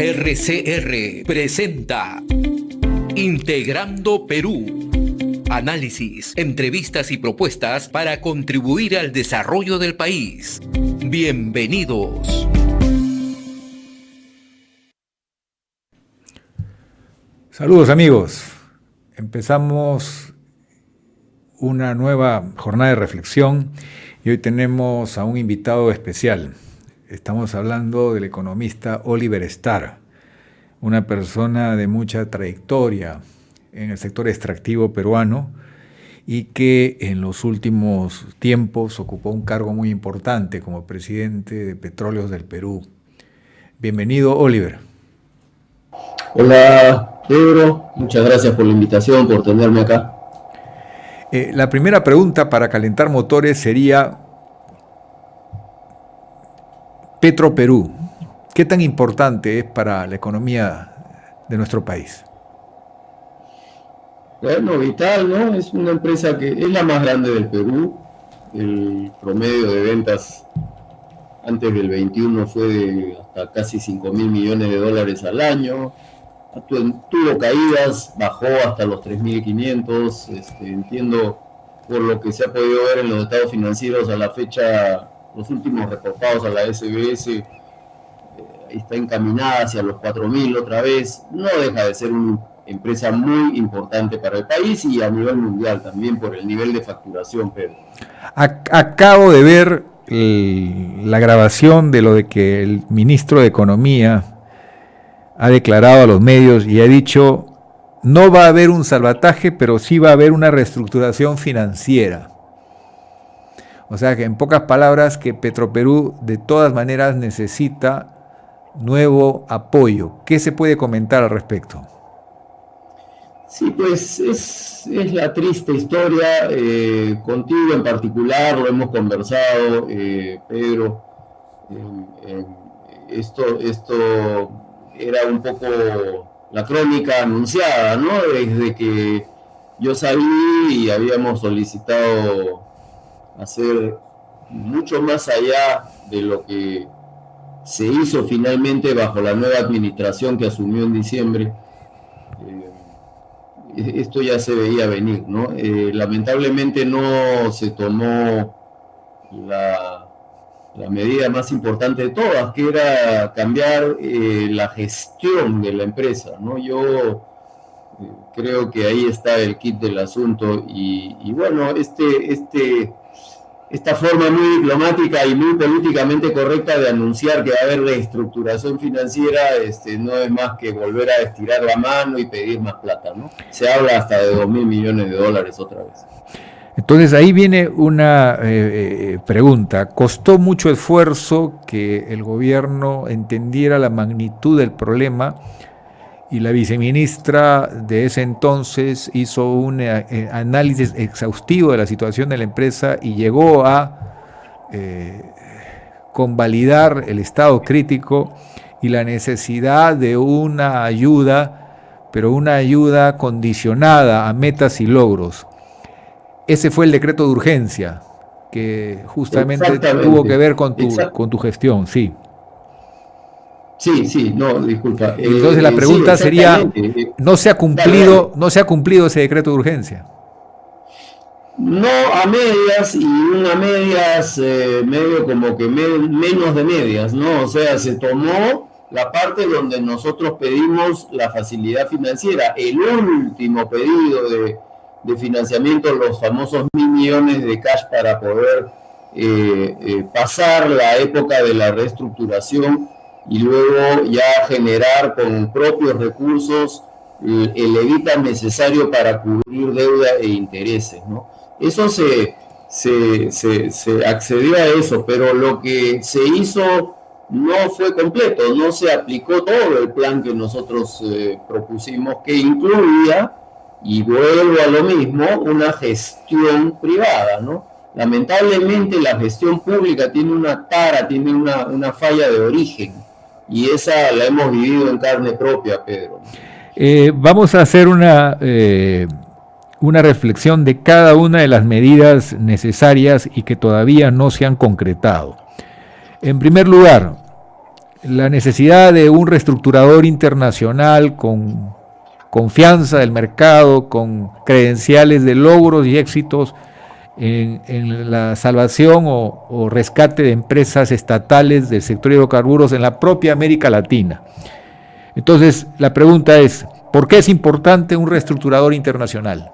RCR presenta Integrando Perú. Análisis, entrevistas y propuestas para contribuir al desarrollo del país. Bienvenidos. Saludos amigos. Empezamos una nueva jornada de reflexión y hoy tenemos a un invitado especial. Estamos hablando del economista Oliver Starr, una persona de mucha trayectoria en el sector extractivo peruano y que en los últimos tiempos ocupó un cargo muy importante como presidente de Petróleos del Perú. Bienvenido, Oliver. Hola, Pedro. Muchas gracias por la invitación, por tenerme acá. La primera pregunta para calentar motores sería: Petroperú, ¿qué tan importante es para la economía de nuestro país? Bueno, vital, ¿no? Es una empresa que es la más grande del Perú. El promedio de ventas antes del 21 fue de hasta casi 5.000 millones de dólares al año. Tuvo caídas, bajó hasta los 3.500. Entiendo, por lo que se ha podido ver en los estados financieros a la fecha, los últimos reportados a la SBS, está encaminada hacia los 4.000 otra vez. No deja de ser una empresa muy importante para el país y a nivel mundial también por el nivel de facturación, Pedro. Acabo de ver la grabación de lo de que el ministro de Economía ha declarado a los medios y ha dicho: no va a haber un salvataje, pero sí va a haber una reestructuración financiera. O sea que, en pocas palabras, que Petroperú de todas maneras necesita nuevo apoyo. ¿Qué se puede comentar al respecto? Sí, pues es la triste historia. Contigo en particular lo hemos conversado, Pedro. Esto era un poco la crónica anunciada, ¿no? Desde que yo salí y habíamos solicitado hacer mucho más allá de lo que se hizo finalmente bajo la nueva administración que asumió en diciembre. Esto ya se veía venir, ¿no? Lamentablemente no se tomó la medida más importante de todas, que era cambiar la gestión de la empresa, ¿no? Yo creo que ahí está el kit del asunto y bueno, esta forma muy diplomática y muy políticamente correcta de anunciar que va a haber reestructuración financiera, no es más que volver a estirar la mano y pedir más plata, ¿no? Se habla hasta de 2.000 millones de dólares otra vez. Entonces ahí viene una pregunta. ¿Costó mucho esfuerzo que el gobierno entendiera la magnitud del problema y la viceministra de ese entonces hizo un análisis exhaustivo de la situación de la empresa y llegó a convalidar el estado crítico y la necesidad de una ayuda, pero una ayuda condicionada a metas y logros? Ese fue el decreto de urgencia que justamente tuvo que ver con tu gestión, sí. Sí, no, disculpa. Entonces la pregunta sería: ¿no se ha cumplido ese decreto de urgencia? No, a medias, y una medias, medio como que menos de medias, ¿no? O sea, se tomó la parte donde nosotros pedimos la facilidad financiera, el último pedido de financiamiento, los famosos 1.000 millones de cash para poder pasar la época de la reestructuración y luego ya generar con propios recursos el evita necesario para cubrir deuda e intereses, ¿no? Eso se accedió a eso, pero lo que se hizo no fue completo, no se aplicó todo el plan que nosotros propusimos, que incluía, y vuelvo a lo mismo, una gestión privada, ¿no? Lamentablemente la gestión pública tiene una tara, tiene una falla de origen, y esa la hemos vivido en carne propia, Pedro. Vamos a hacer una reflexión de cada una de las medidas necesarias y que todavía no se han concretado. En primer lugar, la necesidad de un reestructurador internacional con confianza del mercado, con credenciales de logros y éxitos en la salvación o rescate de empresas estatales del sector de hidrocarburos en la propia América Latina. Entonces, la pregunta es, ¿por qué es importante un reestructurador internacional?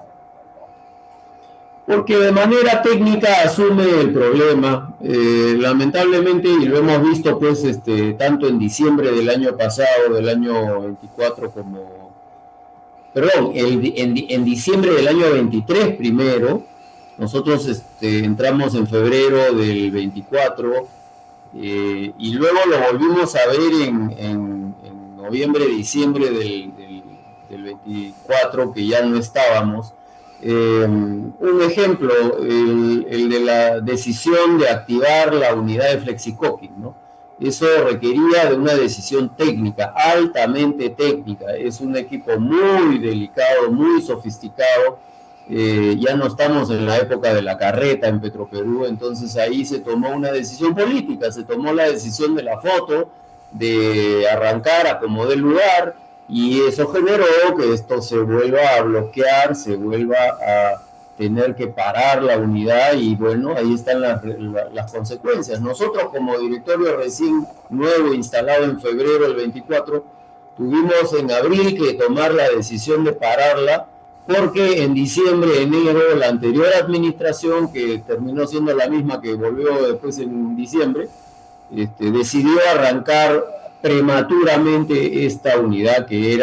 Porque de manera técnica asume el problema. Lamentablemente, y lo hemos visto pues tanto en diciembre del año pasado, del año 24, en diciembre del año 23 primero, nosotros entramos en febrero del 24, y luego lo volvimos a ver en noviembre, diciembre del 24, que ya no estábamos. Un ejemplo, el de la decisión de activar la unidad de Flexicoking, ¿no? Eso requería de una decisión técnica, altamente técnica. Es un equipo muy delicado, muy sofisticado. Ya no estamos en la época de la carreta en Petroperú, entonces ahí se tomó una decisión política, se tomó la decisión de la foto, de arrancar a como dé lugar, y eso generó que esto se vuelva a bloquear, se vuelva a tener que parar la unidad, y bueno, ahí están las consecuencias. Nosotros como directorio recién nuevo instalado en febrero del 24, tuvimos en abril que tomar la decisión de pararla, porque en diciembre, enero, la anterior administración, que terminó siendo la misma que volvió después en diciembre, decidió arrancar prematuramente esta unidad que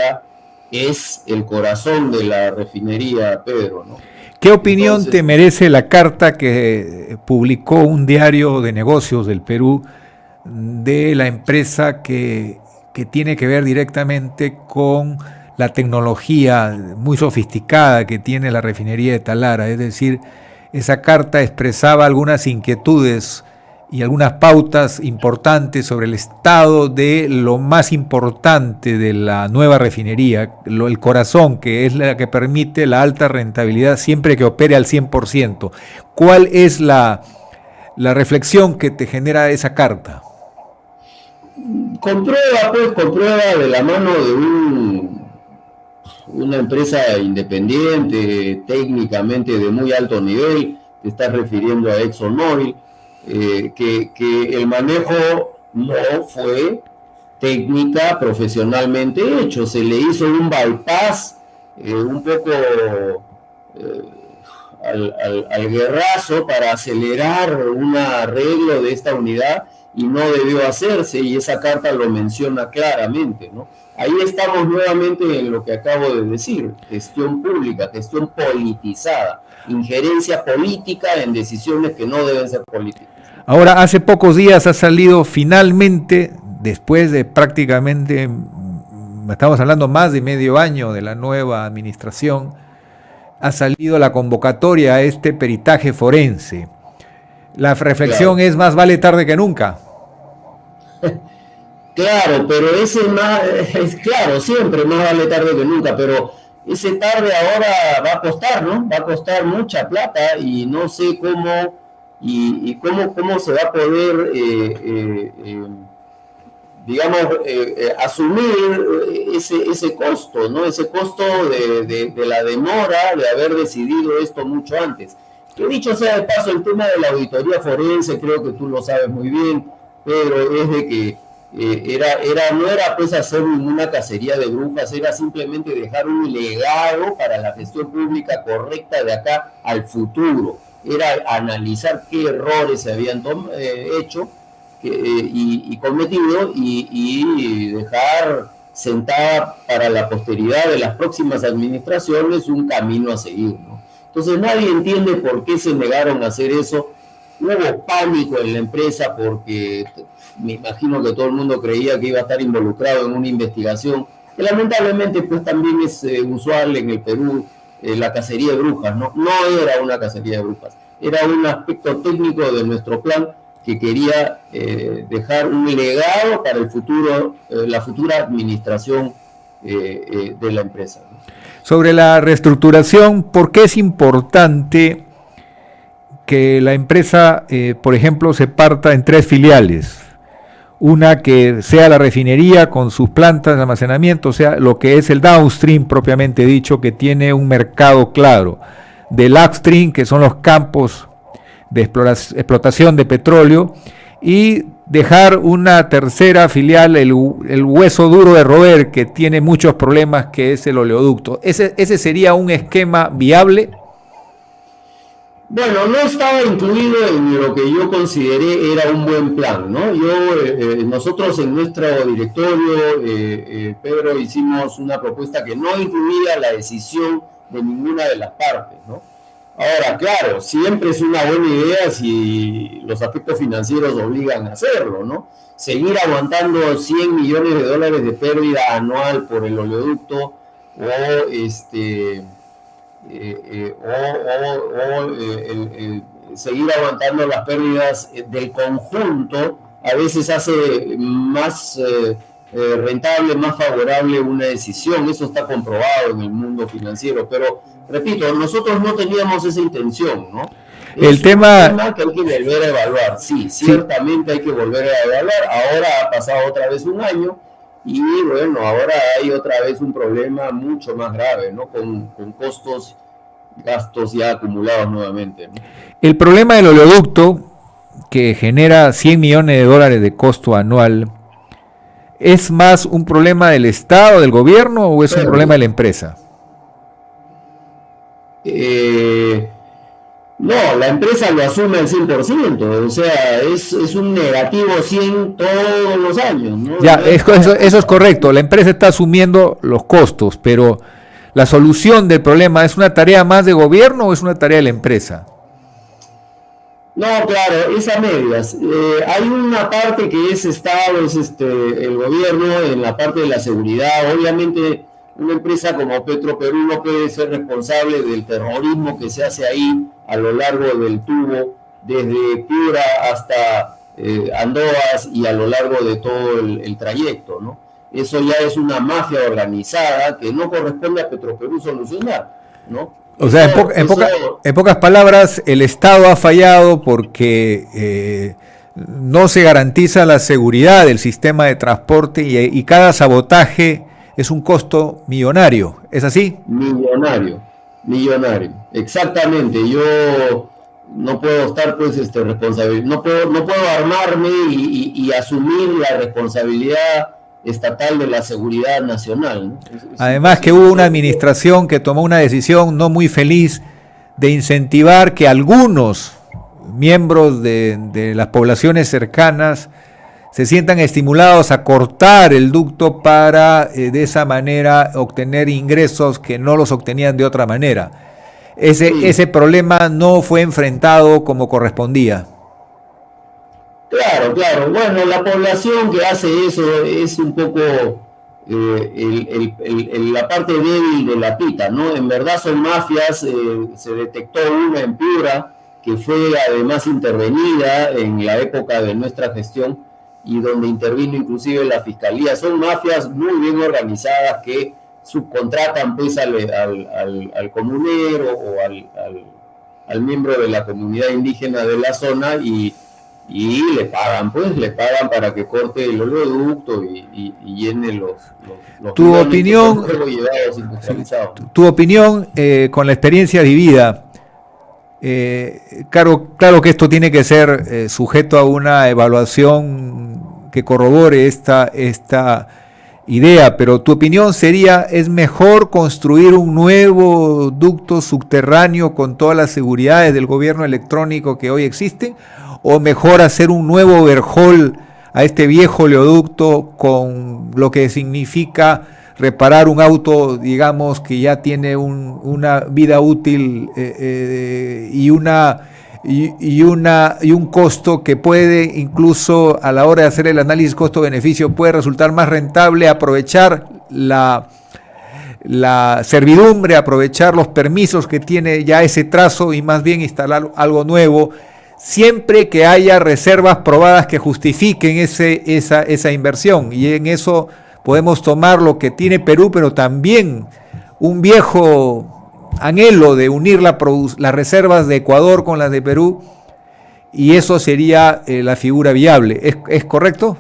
es el corazón de la refinería, Pedro, ¿no? ¿Qué opinión te merece la carta que publicó un diario de negocios del Perú de la empresa que tiene que ver directamente con la tecnología muy sofisticada que tiene la refinería de Talara? Es decir, esa carta expresaba algunas inquietudes y algunas pautas importantes sobre el estado de lo más importante de la nueva refinería, el corazón, que es la que permite la alta rentabilidad siempre que opere al 100%. ¿Cuál es la reflexión que te genera esa carta? Comprueba de la mano de una empresa independiente, técnicamente de muy alto nivel. Te estás refiriendo a ExxonMobil. Que el manejo no fue técnica, profesionalmente hecho. Se le hizo un bypass un poco al guerrazo para acelerar un arreglo de esta unidad, y no debió hacerse, y esa carta lo menciona claramente, ¿no? Ahí estamos nuevamente en lo que acabo de decir: gestión pública, gestión politizada, injerencia política en decisiones que no deben ser políticas. Ahora, hace pocos días ha salido finalmente, después de prácticamente, estamos hablando más de medio año de la nueva administración, ha salido la convocatoria a este peritaje forense. La reflexión es: más vale tarde que nunca. Claro, pero claro, siempre más vale tarde que nunca, pero ese tarde ahora va a costar, ¿no? Va a costar mucha plata, y no sé cómo cómo se va a poder, asumir ese costo, ¿no? Ese costo de la demora de haber decidido esto mucho antes. Que dicho sea de paso, el tema de la auditoría forense, creo que tú lo sabes muy bien, Pedro, es de que no era pues hacer ninguna cacería de brujas, era simplemente dejar un legado para la gestión pública correcta de acá al futuro. Era analizar qué errores se habían hecho y cometido, y dejar sentada para la posteridad de las próximas administraciones un camino a seguir, ¿no? Entonces nadie entiende por qué se negaron a hacer eso. Hubo pánico en la empresa porque me imagino que todo el mundo creía que iba a estar involucrado en una investigación, que lamentablemente pues también es usual en el Perú, la cacería de brujas, ¿no? No era una cacería de brujas, era un aspecto técnico de nuestro plan que quería dejar un legado para el futuro, la futura administración de la empresa, ¿no? Sobre la reestructuración, ¿por qué es importante que la empresa, por ejemplo, se parta en 3 filiales? una que sea la refinería con sus plantas de almacenamiento, o sea, lo que es el downstream propiamente dicho, que tiene un mercado claro, del upstream, que son los campos de explotación de petróleo, y dejar una tercera filial, el hueso duro de roer, que tiene muchos problemas, que es el oleoducto. ¿Ese sería un esquema viable? Bueno, no estaba incluido en lo que yo consideré era un buen plan, ¿no? Nosotros en nuestro directorio, Pedro, hicimos una propuesta que no incluía la decisión de ninguna de las partes, ¿no? Ahora, claro, siempre es una buena idea si los aspectos financieros obligan a hacerlo, ¿no? Seguir aguantando 100 millones de dólares de pérdida anual por el oleoducto seguir aguantando las pérdidas del conjunto a veces hace más rentable, más favorable una decisión. Eso está comprobado en el mundo financiero, pero repito, nosotros no teníamos esa intención, ¿no? El tema que hay que volver a evaluar, sí, ciertamente hay que volver a evaluar. Ahora ha pasado otra vez un año y bueno, ahora hay otra vez un problema mucho más grave, ¿no? Con gastos ya acumulados nuevamente, ¿no? El problema del oleoducto, que genera 100 millones de dólares de costo anual, ¿es más un problema del Estado, del gobierno, o es un problema de la empresa? No, la empresa lo asume al 100%, o sea, es un negativo 100 todos los años, ¿no? Ya, eso es correcto, la empresa está asumiendo los costos, pero ¿la solución del problema es una tarea más de gobierno o es una tarea de la empresa? No, claro, es a medias. Hay una parte que es Estado, es el gobierno, en la parte de la seguridad. Obviamente, una empresa como Petroperú no puede ser responsable del terrorismo que se hace ahí a lo largo del tubo, desde Piura hasta Andoas y a lo largo de todo el trayecto, ¿no? Eso ya es una mafia organizada que no corresponde a Petroperú solucionar, ¿no? O sea, en pocas palabras, el Estado ha fallado porque no se garantiza la seguridad del sistema de transporte y cada sabotaje es un costo millonario, ¿es así? Millonario, exactamente. Yo no puedo estar responsable, no puedo armarme y asumir la responsabilidad estatal de la seguridad nacional, ¿no? Además que hubo una administración que tomó una decisión no muy feliz de incentivar que algunos miembros de las poblaciones cercanas se sientan estimulados a cortar el ducto para de esa manera obtener ingresos que no los obtenían de otra manera. Ese problema no fue enfrentado como correspondía. Claro. Bueno, la población que hace eso es un poco la parte débil de la pita, ¿no? En verdad son mafias. Se detectó una en Piura que fue además intervenida en la época de nuestra gestión y donde intervino inclusive la fiscalía. Son mafias muy bien organizadas que subcontratan pues al comunero o al miembro de la comunidad indígena de la zona y le pagan para que corte el oleoducto y llene los tu opinión, con la experiencia vivida, claro que esto tiene que ser sujeto a una evaluación que corrobore esta idea, pero tu opinión sería, ¿es mejor construir un nuevo ducto subterráneo con todas las seguridades del gobierno electrónico que hoy existen? ¿O mejor hacer un nuevo overhaul a este viejo oleoducto con lo que significa reparar un auto, digamos, que ya tiene una vida útil y un costo que puede, incluso a la hora de hacer el análisis costo-beneficio, puede resultar más rentable aprovechar la servidumbre, aprovechar los permisos que tiene ya ese trazo y más bien instalar algo nuevo, siempre que haya reservas probadas que justifiquen esa inversión? Y en eso podemos tomar lo que tiene Perú, pero también un viejo anhelo de unir las reservas de Ecuador con las de Perú, y eso sería la figura viable. ¿Es correcto?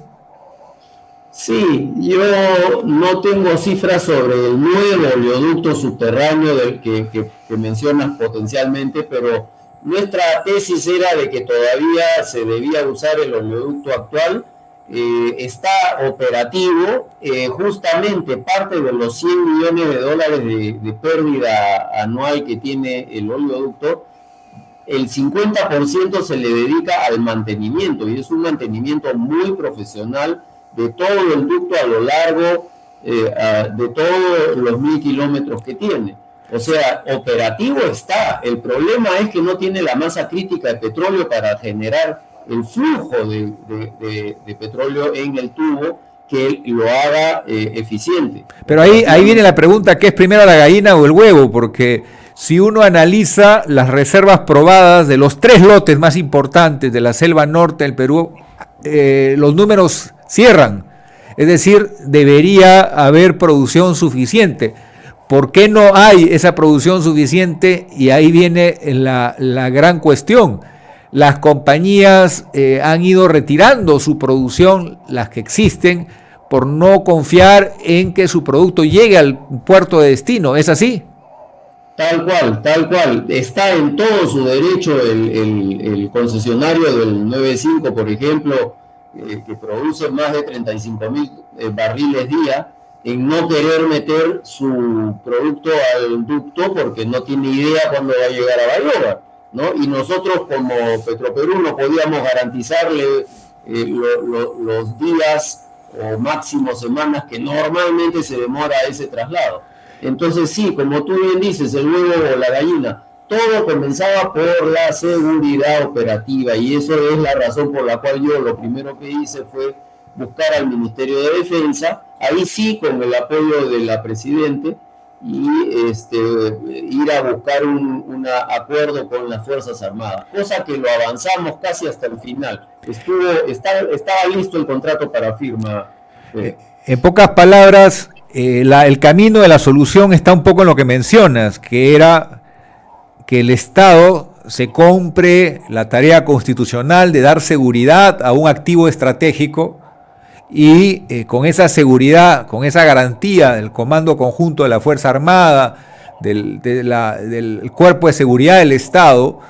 Sí, yo no tengo cifras sobre el nuevo oleoducto subterráneo del que mencionas potencialmente, pero nuestra tesis era de que todavía se debía usar el oleoducto actual. Está operativo, justamente parte de los 100 millones de dólares de pérdida anual que tiene el oleoducto, el 50% se le dedica al mantenimiento y es un mantenimiento muy profesional de todo el ducto a lo largo de todos los 1.000 kilómetros que tiene. O sea, operativo está. El problema es que no tiene la masa crítica de petróleo para generar el flujo de petróleo en el tubo que lo haga eficiente. Pero ahí viene la pregunta, ¿qué es primero la gallina o el huevo? Porque si uno analiza las reservas probadas de los 3 lotes más importantes de la selva norte del Perú, los números cierran. Es decir, debería haber producción suficiente. ¿Por qué no hay esa producción suficiente? Y ahí viene la gran cuestión. Las compañías han ido retirando su producción, las que existen, por no confiar en que su producto llegue al puerto de destino. ¿Es así? Tal cual, tal cual. Está en todo su derecho el concesionario del 95, por ejemplo, que produce más de 35.000 barriles día, en no querer meter su producto al ducto porque no tiene idea cuándo va a llegar a Bayóvar, ¿no? Y nosotros como Petroperú no podíamos garantizarle los días o máximo semanas que normalmente se demora ese traslado. Entonces sí, como tú bien dices, el huevo o la gallina, todo comenzaba por la seguridad operativa y eso es la razón por la cual yo lo primero que hice fue buscar al Ministerio de Defensa, ahí sí con el apoyo de la Presidente, y ir a buscar un acuerdo con las Fuerzas Armadas, cosa que lo avanzamos casi hasta el final. Estaba listo el contrato para firma. En pocas palabras, el camino de la solución está un poco en lo que mencionas, que era que el Estado se compre la tarea constitucional de dar seguridad a un activo estratégico y con esa seguridad, con esa garantía del Comando Conjunto de la Fuerza Armada, del Cuerpo de Seguridad del Estado,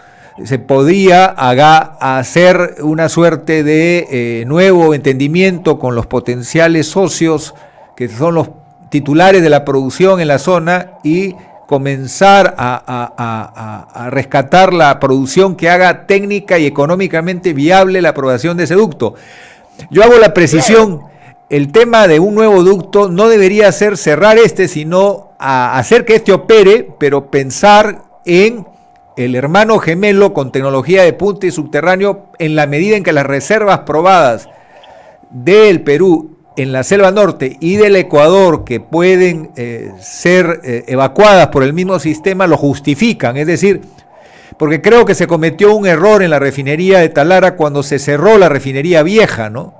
se podía hacer una suerte de nuevo entendimiento con los potenciales socios que son los titulares de la producción en la zona y comenzar a rescatar la producción que haga técnica y económicamente viable la aprobación de ese ducto. Yo hago la precisión, el tema de un nuevo ducto no debería ser cerrar sino hacer que opere, pero pensar en el hermano gemelo con tecnología de punta y subterráneo en la medida en que las reservas probadas del Perú en la selva norte y del Ecuador que pueden ser evacuadas por el mismo sistema lo justifican, es decir, porque creo que se cometió un error en la refinería de Talara cuando se cerró la refinería vieja, ¿no?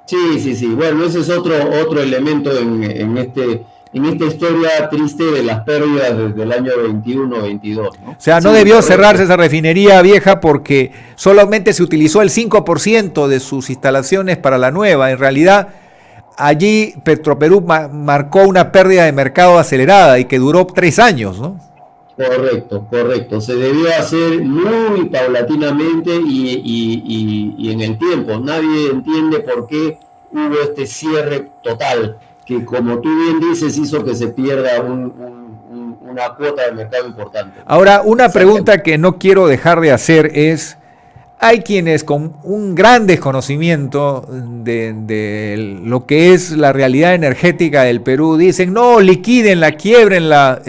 Sí. Bueno, ese es otro elemento en esta historia triste de las pérdidas desde el año 21-22, ¿no? O sea, no debió cerrarse esa refinería vieja porque solamente se utilizó el 5% de sus instalaciones para la nueva. En realidad, allí Petroperú marcó una pérdida de mercado acelerada y que duró 3 años, ¿no? Correcto. Se debió hacer muy paulatinamente y en el tiempo. Nadie entiende por qué hubo este cierre total, que como tú bien dices hizo que se pierda una cuota de mercado importante. Ahora, una pregunta que no quiero dejar de hacer es, hay quienes con un gran desconocimiento de lo que es la realidad energética del Perú dicen, no, liquídenla, quiebrenla,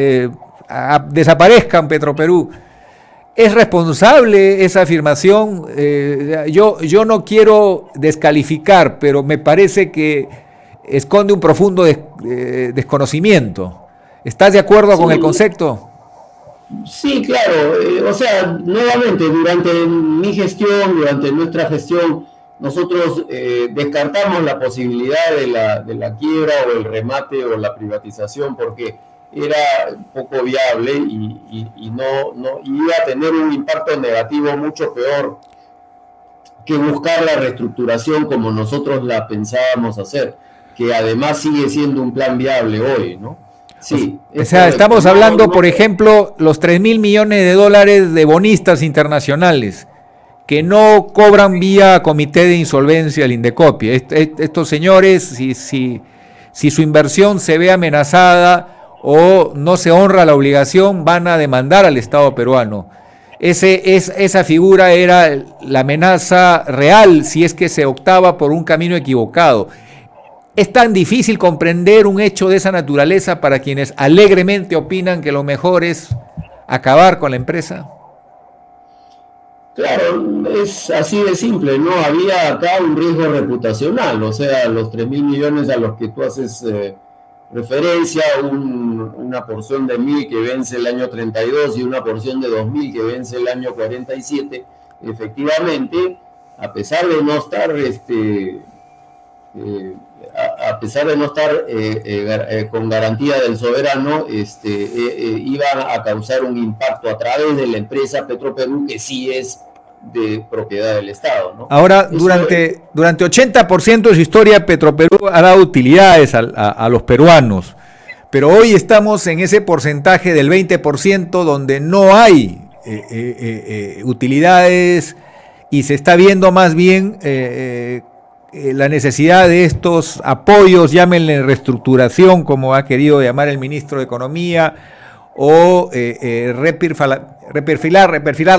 desaparezcan Petroperú. ¿Es responsable esa afirmación? Yo no quiero descalificar, pero me parece que esconde un profundo desconocimiento. ¿Estás de acuerdo con el concepto? Sí, claro. O sea, nuevamente, durante mi gestión, durante nuestra gestión, nosotros descartamos la posibilidad de la quiebra o el remate o la privatización porque era poco viable y no iba a tener un impacto negativo mucho peor que buscar la reestructuración como nosotros la pensábamos hacer, que además sigue siendo un plan viable hoy, ¿no? Sí. O sea, estamos hablando, por ejemplo, los 3.000 millones de dólares de bonistas internacionales que no cobran vía comité de insolvencia del Indecopi. Estos señores, si su inversión se ve amenazada o no se honra la obligación, van a demandar al Estado peruano. Esa figura era la amenaza real si es que se optaba por un camino equivocado. ¿Es tan difícil comprender un hecho de esa naturaleza para quienes alegremente opinan que lo mejor es acabar con la empresa? Claro, es así de simple, ¿no? Había acá un riesgo reputacional, o sea, los 3.000 millones a los que tú haces referencia, una porción de 1.000 que vence el año 32 y una porción de 2.000 que vence el año 47, efectivamente, a pesar de no estar con garantía del soberano, iba a causar un impacto a través de la empresa Petroperú, que sí es de propiedad del Estado, ¿no? Ahora, durante 80% de su historia, Petroperú ha dado utilidades a los peruanos, pero hoy estamos en ese porcentaje del 20% donde no hay utilidades y se está viendo más bien la necesidad de estos apoyos, llámenle reestructuración, como ha querido llamar el ministro de Economía, o reperfilar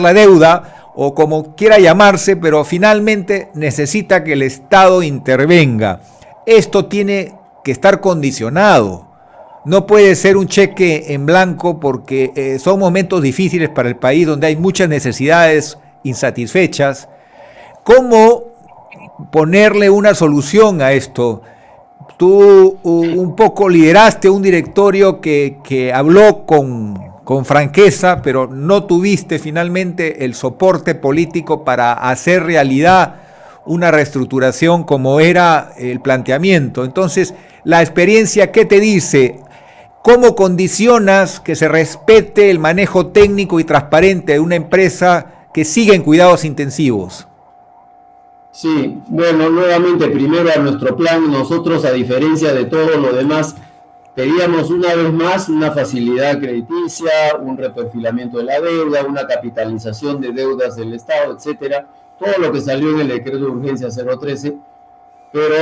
la deuda, o como quiera llamarse, pero finalmente necesita que el Estado intervenga. Esto tiene que estar condicionado. No puede ser un cheque en blanco porque son momentos difíciles para el país donde hay muchas necesidades insatisfechas. ¿Cómo ponerle una solución a esto? Tú un poco lideraste un directorio que habló con franqueza, pero no tuviste finalmente el soporte político para hacer realidad una reestructuración como era el planteamiento. Entonces, la experiencia, ¿qué te dice? ¿Cómo condicionas que se respete el manejo técnico y transparente de una empresa que sigue en cuidados intensivos? Sí, bueno, nuevamente, primero a nuestro plan, nosotros, a diferencia de todo lo demás, pedíamos una vez más una facilidad crediticia, un reperfilamiento de la deuda, una capitalización de deudas del Estado, etcétera, todo lo que salió en el decreto de urgencia 013, pero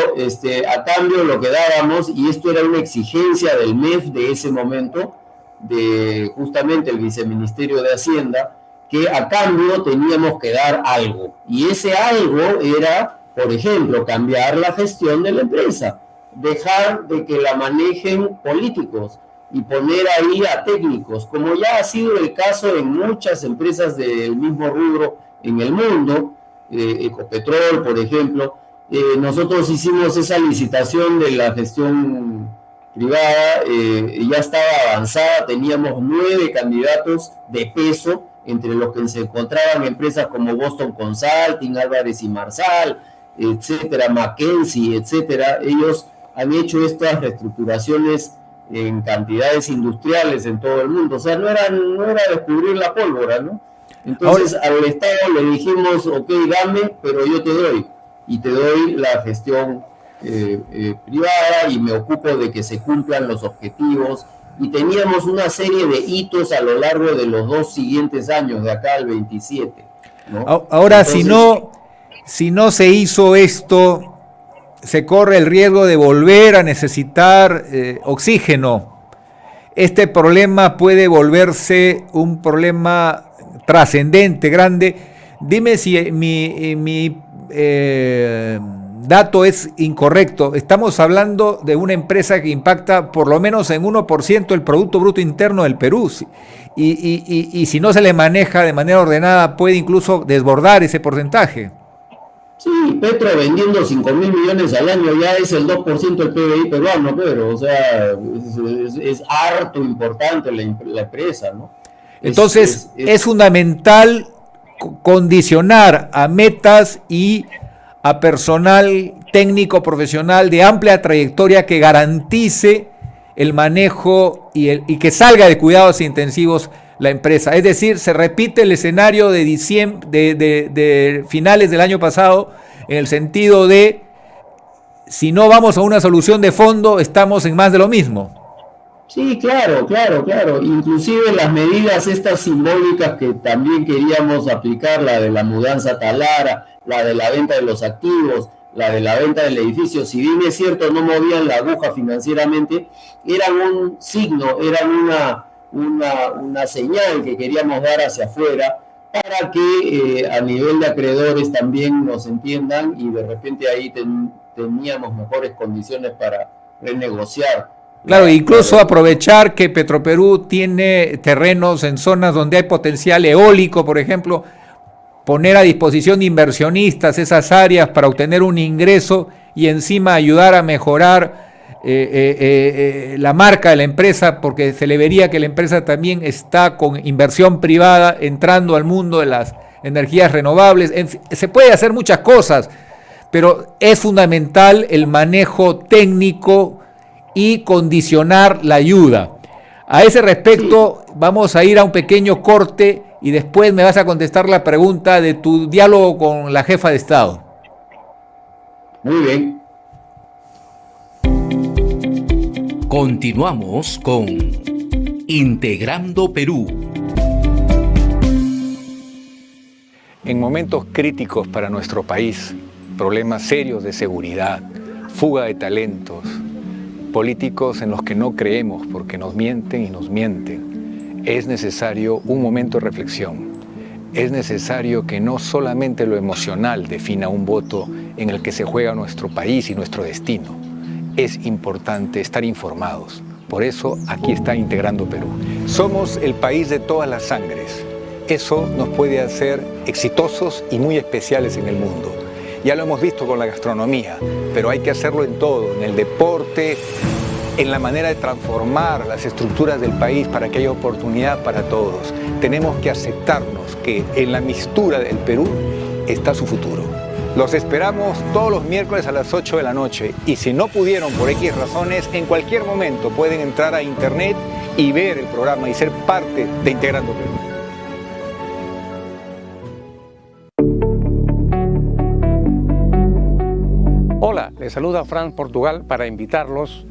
a cambio lo que dábamos, y esto era una exigencia del MEF de ese momento, de justamente el Viceministerio de Hacienda, que a cambio teníamos que dar algo, y ese algo era, por ejemplo, cambiar la gestión de la empresa, dejar de que la manejen políticos y poner ahí a técnicos, como ya ha sido el caso en muchas empresas del mismo rubro en el mundo, Ecopetrol, por ejemplo. Nosotros hicimos esa licitación de la gestión privada, ya estaba avanzada, teníamos 9 candidatos de peso, entre los que se encontraban empresas como Boston Consulting, Álvarez y Marsal, etcétera, McKinsey, etcétera. Ellos han hecho estas reestructuraciones en cantidades industriales en todo el mundo. O sea, no era descubrir la pólvora, ¿no? Entonces al Estado le dijimos, ok, dame, pero yo te doy. Y te doy la gestión privada y me ocupo de que se cumplan los objetivos. Y teníamos una serie de hitos a lo largo de los 2 siguientes años, de acá al 27, ¿no? Ahora, entonces, si no se hizo esto, se corre el riesgo de volver a necesitar oxígeno. Este problema puede volverse un problema trascendente, grande. Dime si mi dato es incorrecto. Estamos hablando de una empresa que impacta por lo menos en 1% el Producto Bruto Interno del Perú. Y si no se le maneja de manera ordenada, puede incluso desbordar ese porcentaje. Sí, Petro vendiendo 5.000 millones al año ya es el 2% del PBI peruano, Pedro. O sea, es harto importante la empresa, ¿no? Entonces, es fundamental condicionar a metas y a personal técnico profesional de amplia trayectoria que garantice el manejo y que salga de cuidados intensivos la empresa. Es decir, se repite el escenario de de finales del año pasado, en el sentido de, si no vamos a una solución de fondo, estamos en más de lo mismo. Sí, claro. Inclusive las medidas estas simbólicas que también queríamos aplicar, la de la mudanza a Talara, la de la venta de los activos, la de la venta del edificio, si bien es cierto no movían la aguja financieramente, eran un signo, eran una señal que queríamos dar hacia afuera para que a nivel de acreedores también nos entiendan y de repente ahí teníamos mejores condiciones para renegociar. Claro, incluso aprovechar que Petroperú tiene terrenos en zonas donde hay potencial eólico, por ejemplo, poner a disposición de inversionistas esas áreas para obtener un ingreso y encima ayudar a mejorar la marca de la empresa, porque se le vería que la empresa también está con inversión privada entrando al mundo de las energías renovables. Se puede hacer muchas cosas, pero es fundamental el manejo técnico y condicionar la ayuda. A ese respecto, vamos a ir a un pequeño corte y después me vas a contestar la pregunta de tu diálogo con la jefa de Estado. Muy bien. Continuamos con Integrando Perú. En momentos críticos para nuestro país, problemas serios de seguridad, fuga de talentos, políticos en los que no creemos porque nos mienten y nos mienten, es necesario un momento de reflexión. Es necesario que no solamente lo emocional defina un voto en el que se juega nuestro país y nuestro destino. Es importante estar informados. Por eso aquí está Integrando Perú. Somos el país de todas las sangres. Eso nos puede hacer exitosos y muy especiales en el mundo. Ya lo hemos visto con la gastronomía, pero hay que hacerlo en todo, en el deporte, en la manera de transformar las estructuras del país para que haya oportunidad para todos. Tenemos que aceptarnos que en la mistura del Perú está su futuro. Los esperamos todos los miércoles a las 8 de la noche y si no pudieron por X razones, en cualquier momento pueden entrar a internet y ver el programa y ser parte de Integrando Perú. Hola, les saluda Fran Portugal para invitarlos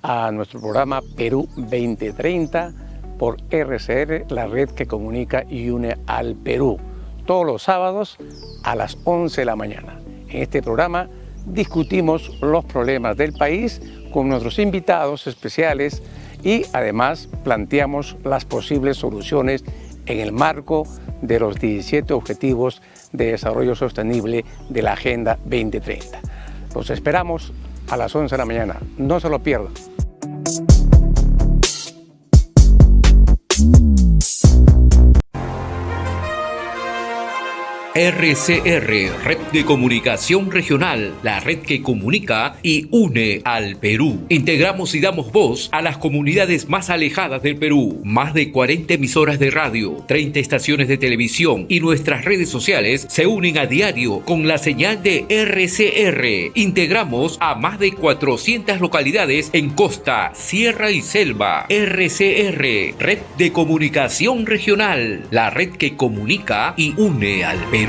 a nuestro programa Perú 2030 por RCR, la red que comunica y une al Perú, todos los sábados a las 11 de la mañana. En este programa discutimos los problemas del país con nuestros invitados especiales y además planteamos las posibles soluciones en el marco de los 17 Objetivos de Desarrollo Sostenible de la Agenda 2030. Los esperamos a las 11 de la mañana. No se lo pierdan. RCR, Red de Comunicación Regional, la red que comunica y une al Perú. Integramos y damos voz a las comunidades más alejadas del Perú. Más de 40 emisoras de radio, 30 estaciones de televisión y nuestras redes sociales se unen a diario con la señal de RCR. Integramos a más de 400 localidades en costa, sierra y selva. RCR, Red de Comunicación Regional, la red que comunica y une al Perú.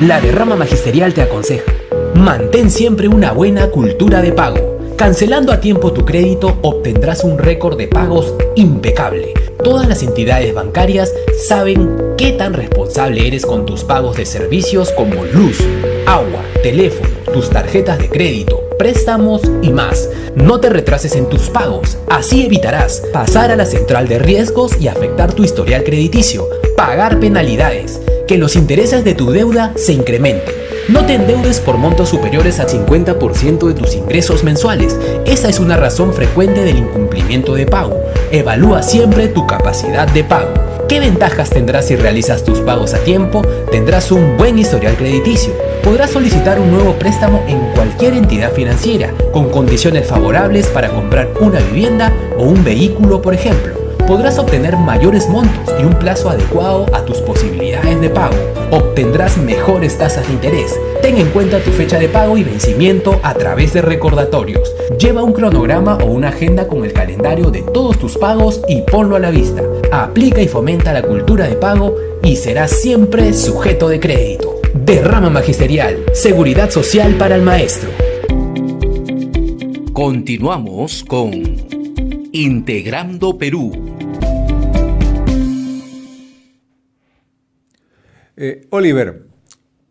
La Derrama Magisterial te aconseja: mantén siempre una buena cultura de pago. Cancelando a tiempo tu crédito obtendrás un récord de pagos impecable. Todas las entidades bancarias saben qué tan responsable eres con tus pagos de servicios como luz, agua, teléfono, tus tarjetas de crédito, préstamos y más. No te retrases en tus pagos, así evitarás pasar a la central de riesgos y afectar tu historial crediticio, pagar penalidades, que los intereses de tu deuda se incrementen. No te endeudes por montos superiores al 50% de tus ingresos mensuales. Esa es una razón frecuente del incumplimiento de pago. Evalúa siempre tu capacidad de pago. ¿Qué ventajas tendrás si realizas tus pagos a tiempo? Tendrás un buen historial crediticio. Podrás solicitar un nuevo préstamo en cualquier entidad financiera, con condiciones favorables para comprar una vivienda o un vehículo, por ejemplo. podrás obtener mayores montos y un plazo adecuado a tus posibilidades de pago. Obtendrás mejores tasas de interés. Ten en cuenta tu fecha de pago y vencimiento a través de recordatorios. Lleva un cronograma o una agenda con el calendario de todos tus pagos y ponlo a la vista. Aplica y fomenta la cultura de pago y serás siempre sujeto de crédito. Derrama Magisterial, seguridad social para el maestro. Continuamos con Integrando Perú. Oliver,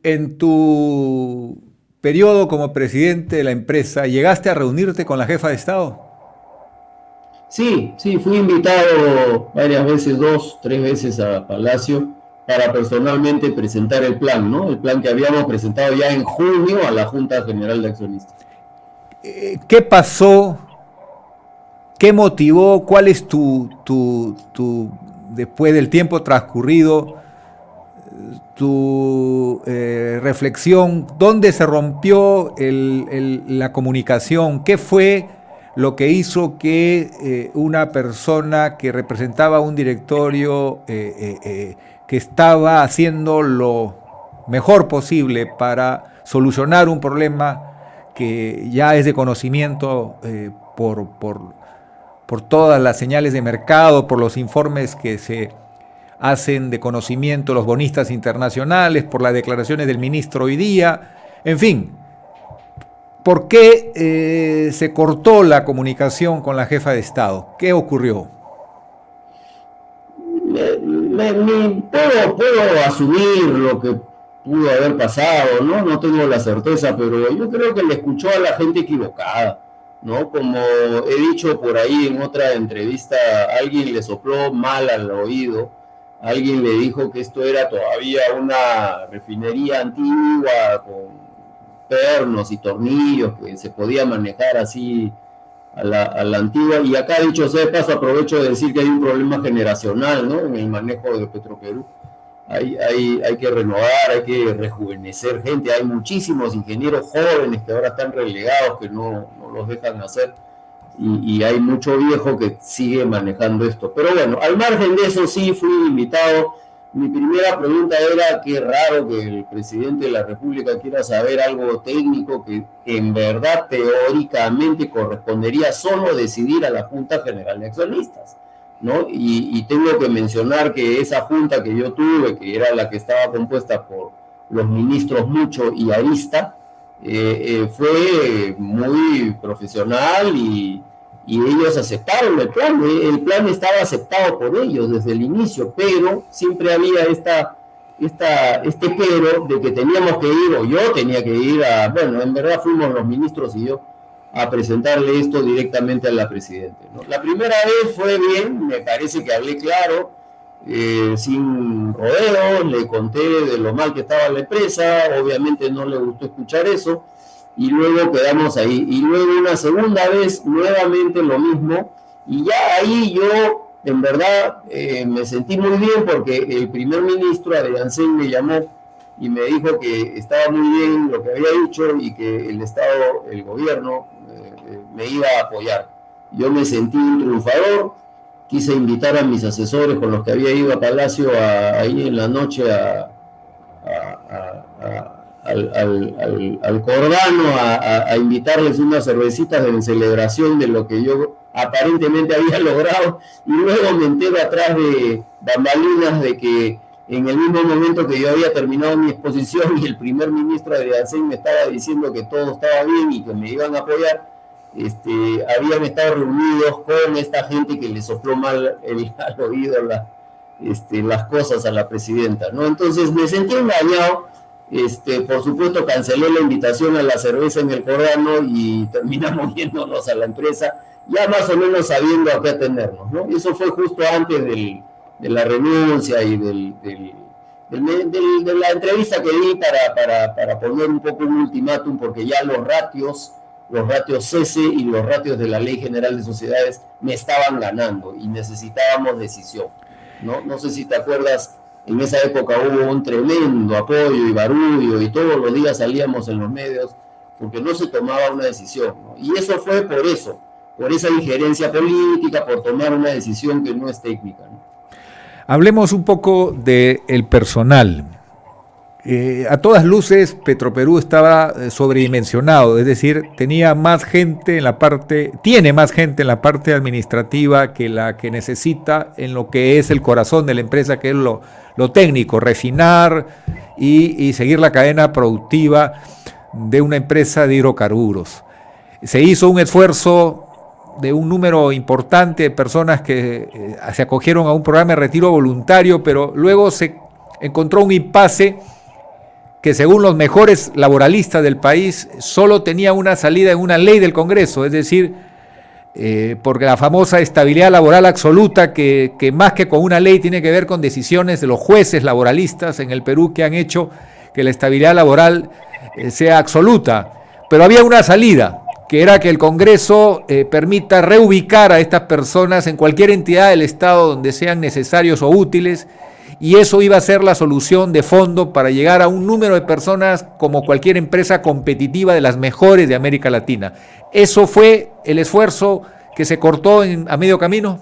en tu periodo como presidente de la empresa, ¿llegaste a reunirte con la jefa de Estado? Sí, fui invitado varias veces, 2, 3 veces a Palacio para personalmente presentar el plan, ¿no? El plan que habíamos presentado ya en junio a la Junta General de Accionistas. ¿Qué pasó? ¿Qué motivó? ¿Cuál es después del tiempo transcurrido, tu reflexión? ¿Dónde se rompió la comunicación? ¿Qué fue lo que hizo que una persona que representaba un directorio que estaba haciendo lo mejor posible para solucionar un problema que ya es de conocimiento por todas las señales de mercado, por los informes que se hacen de conocimiento los bonistas internacionales, por las declaraciones del ministro hoy día, en fin? ¿Por qué se cortó la comunicación con la jefa de Estado? ¿Qué ocurrió? Puedo asumir lo que pudo haber pasado, ¿no? No tengo la certeza, pero yo creo que le escuchó a la gente equivocada, ¿no? Como he dicho por ahí en otra entrevista, alguien le sopló mal al oído, alguien le dijo que esto era todavía una refinería antigua con pernos y tornillos que se podía manejar así a la antigua, y acá, dicho sea de paso, aprovecho de decir que hay un problema generacional, ¿no? En el manejo de Petroperú. Hay que renovar, hay que rejuvenecer gente, hay muchísimos ingenieros jóvenes que ahora están relegados, que no los dejan hacer, y hay mucho viejo que sigue manejando esto. Pero bueno, al margen de eso, sí fui invitado. Mi primera pregunta era: qué raro que el presidente de la República quiera saber algo técnico que en verdad teóricamente correspondería solo decidir a la Junta General de Accionistas, ¿no? Y tengo que mencionar que esa junta que yo tuve, que era la que estaba compuesta por los ministros Mucho y Arista, fue muy profesional y ellos aceptaron el plan. El plan estaba aceptado por ellos desde el inicio, pero siempre había este pero de que teníamos que ir, o yo tenía que ir bueno, en verdad fuimos los ministros y yo, a presentarle esto directamente a la presidenta, ¿no? La primera vez fue bien, me parece que hablé claro, sin rodeos, le conté de lo mal que estaba la empresa, obviamente no le gustó escuchar eso, y luego quedamos ahí. Y luego una segunda vez, nuevamente lo mismo, y ya ahí yo, en verdad, me sentí muy bien porque el primer ministro, Adrián Sen, me llamó y me dijo que estaba muy bien lo que había dicho y que el Estado, el gobierno, me iba a apoyar. Yo me sentí un triunfador, quise invitar a mis asesores con los que había ido a Palacio ahí en la noche al Cordano a invitarles unas cervecitas en celebración de lo que yo aparentemente había logrado, y luego me entero atrás de bambalinas de que en el mismo momento que yo había terminado mi exposición y el primer ministro Adrián Sen me estaba diciendo que todo estaba bien y que me iban a apoyar, habían estado reunidos con esta gente que le sopló mal al oído las cosas a la presidenta, ¿no? Entonces me sentí engañado. Por supuesto cancelé la invitación a la cerveza en el Cordano y terminamos yéndonos a la empresa, ya más o menos sabiendo a qué atenernos, ¿no? Eso fue justo antes de la renuncia y de la entrevista que di para poner un poco un ultimátum, porque ya los ratios CESE y los ratios de la Ley General de Sociedades me estaban ganando y necesitábamos decisión, ¿no? No sé si te acuerdas, en esa época hubo un tremendo apoyo y barullo y todos los días salíamos en los medios porque no se tomaba una decisión, ¿no? Y eso fue por por esa injerencia política, por tomar una decisión que no es técnica, ¿no? Hablemos un poco del personal. A todas luces, Petroperú estaba sobredimensionado, es decir, tiene más gente en la parte administrativa que la que necesita en lo que es el corazón de la empresa, que es lo técnico, refinar y seguir la cadena productiva de una empresa de hidrocarburos. Se hizo un esfuerzo de un número importante de personas que se acogieron a un programa de retiro voluntario, pero luego se encontró un impasse que, según los mejores laboralistas del país, solo tenía una salida en una ley del Congreso, es decir, porque la famosa estabilidad laboral absoluta, que más que con una ley tiene que ver con decisiones de los jueces laboralistas en el Perú, que han hecho que la estabilidad laboral sea absoluta. Pero había una salida, que era que el Congreso permita reubicar a estas personas en cualquier entidad del Estado donde sean necesarios o útiles, y eso iba a ser la solución de fondo para llegar a un número de personas como cualquier empresa competitiva de las mejores de América Latina. ¿Eso fue el esfuerzo que se cortó a medio camino?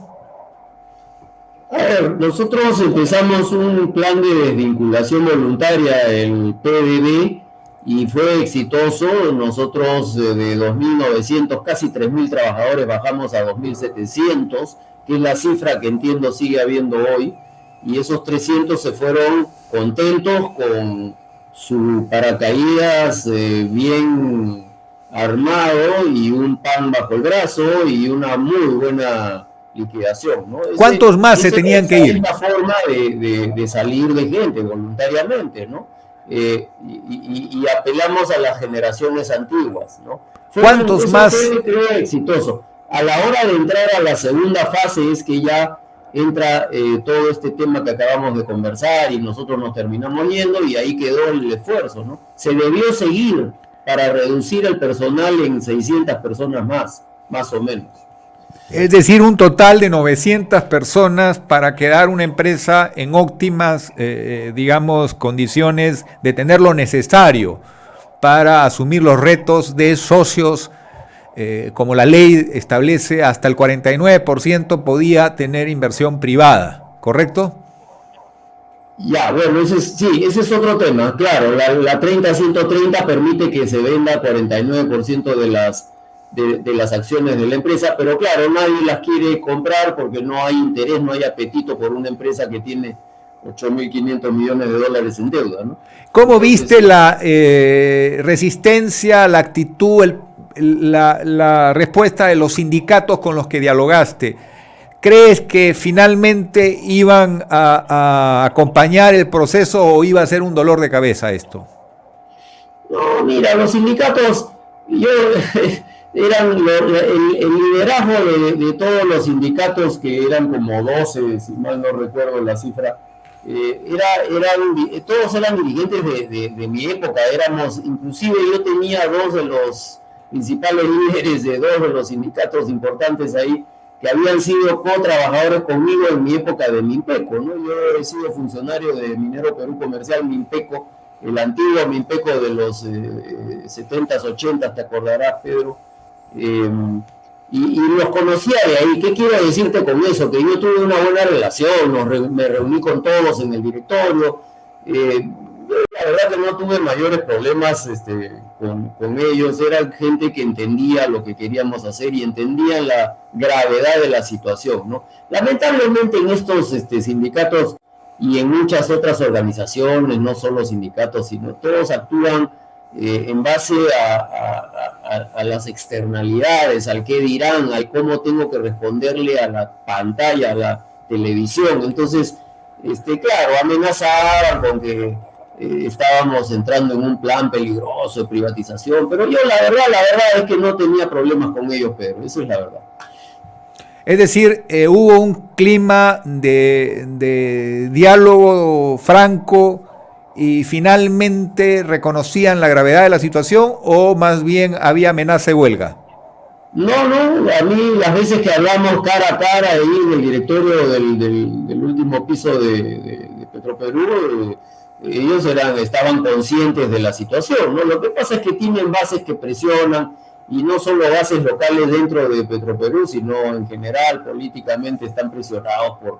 A ver, nosotros empezamos un plan de desvinculación voluntaria, el PDD, y fue exitoso. Nosotros de 2.900, casi 3.000 trabajadores bajamos a 2.700, que es la cifra que entiendo sigue habiendo hoy. Y esos 300 se fueron contentos con su paracaídas bien armado y un pan bajo el brazo y una muy buena liquidación, ¿no? ¿Cuántos más se tenían que ir? Es la forma de salir de gente voluntariamente, ¿no? Y apelamos a las generaciones antiguas, ¿no? ¿Cuántos más? Creo exitoso. A la hora de entrar a la segunda fase es que ya entra todo este tema que acabamos de conversar y nosotros nos terminamos yendo, y ahí quedó el esfuerzo, ¿no? Se debió seguir para reducir el personal en 600 personas más o menos. Es decir, un total de 900 personas para quedar una empresa en óptimas, digamos, condiciones de tener lo necesario para asumir los retos de socios. Como la ley establece, hasta el 49% podía tener inversión privada, ¿correcto? Ya, bueno, ese es otro tema. Claro, la 30-130 permite que se venda 49% de las acciones de la empresa, pero claro, nadie las quiere comprar porque no hay interés, no hay apetito por una empresa que tiene 8.500 millones de dólares en deuda, ¿no? ¿Cómo viste la resistencia, la actitud, la respuesta de los sindicatos con los que dialogaste? ¿Crees que finalmente iban a acompañar el proceso o iba a ser un dolor de cabeza esto? No, mira, los sindicatos, eran el liderazgo de todos los sindicatos, que eran como 12, si mal no recuerdo la cifra, todos eran dirigentes de mi época. Inclusive yo tenía dos de los principales líderes de dos de los sindicatos importantes ahí, que habían sido co-trabajadores conmigo en mi época de Minpeco, ¿no? Yo he sido funcionario de Minero Perú Comercial, Minpeco, el antiguo Minpeco de los 70s, 80s, te acordarás, Pedro, y los conocía de ahí. ¿Qué quiero decirte con eso? Que yo tuve una buena relación, me reuní con todos en el directorio. La verdad que no tuve mayores problemas con ellos. Eran gente que entendía lo que queríamos hacer y entendían la gravedad de la situación, ¿no? Lamentablemente en estos sindicatos y en muchas otras organizaciones, no solo sindicatos, sino todos actúan en base a las externalidades, al qué dirán, al cómo tengo que responderle a la pantalla, a la televisión. Entonces, claro, amenazaban con que estábamos entrando en un plan peligroso de privatización, pero yo la verdad es que no tenía problemas con ellos, Pedro, eso es la verdad. Es decir, hubo un clima de diálogo franco y finalmente reconocían la gravedad de la situación, o más bien había amenaza de huelga. No, a mí las veces que hablamos cara a cara ahí en el directorio del último piso de Petroperú, ellos estaban conscientes de la situación, ¿no? Lo que pasa es que tienen bases que presionan y no solo bases locales dentro de Petroperú, sino en general políticamente están presionados por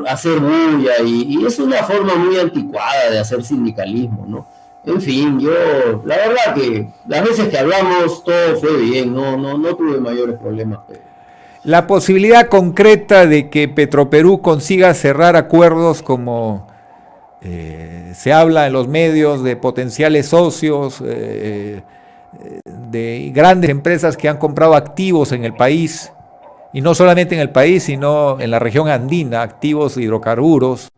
hacer bulla, y es una forma muy anticuada de hacer sindicalismo, ¿no? En fin, yo, la verdad que las veces que hablamos todo fue bien, no tuve mayores problemas. La posibilidad concreta de que Petroperú consiga cerrar acuerdos como se habla en los medios de potenciales socios, de grandes empresas que han comprado activos en el país, y no solamente en el país, sino en la región andina, activos de hidrocarburos.